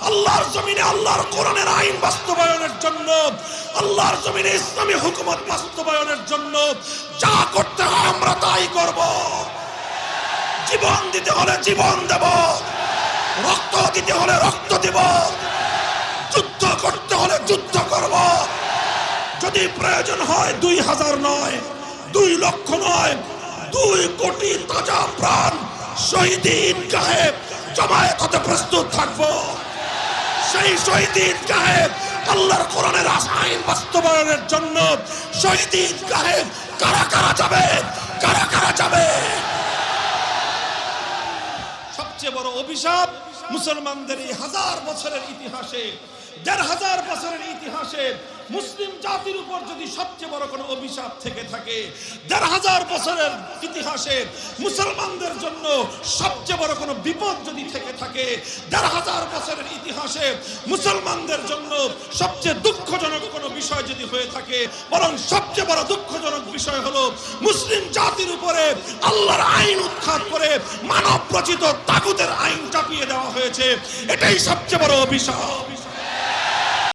আল্লাহর জমিনে আল্লাহর কোরআনের আইন বাস্তবায়নের জন্য, আল্লাহর জমিনে ইসলামী হুকুমত বাস্তবায়নের জন্য যা করতে হয় আমরা তাই করব। জীবন দিতে হলে জীবন দেব, রক্ত দিতে হলে রক্ত দেব, যুদ্ধ করতে হলে যুদ্ধ করব। যদি প্রয়োজন হয় 2000 নয়, 2 লক্ষ নয়, 2 কোটি তাজা প্রাণ শহীদ ঈদগাহে জমায়েত হতে প্রস্তুত থাকবো। সেই শহীদ ঈদগাহে আল্লাহর কোরআনের আইন বাস্তবায়নের জন্য শহীদ ঈদগাহে কারা কারা যাবে, কারা কারা যাবে? সবচেয়ে বড় অভিশাপ মুসলমানদের এই 1000 বছরের ইতিহাসে, 1500 বছরের ইতিহাসে মুসলিম জাতির উপর যদি সবচেয়ে বড় কোনো অভিশাপ থেকে থাকে, 1500 বছরের ইতিহাসে মুসলমানদের জন্য সবচেয়ে বড় কোনো বিপদ যদি থেকে থাকে, 1500 বছরের ইতিহাসে মুসলমানদের জন্য সবচেয়ে দুঃখজনক কোনো বিষয় যদি হয়ে থাকে, বরং সবচেয়ে বড় দুঃখজনক বিষয় হলো মুসলিম জাতির উপরে আল্লাহর আইন উৎখাত করে মানব রচিত তাগুতের আইন চাপিয়ে দেওয়া হয়েছে। এটাই সবচেয়ে বড় অভিশাপ।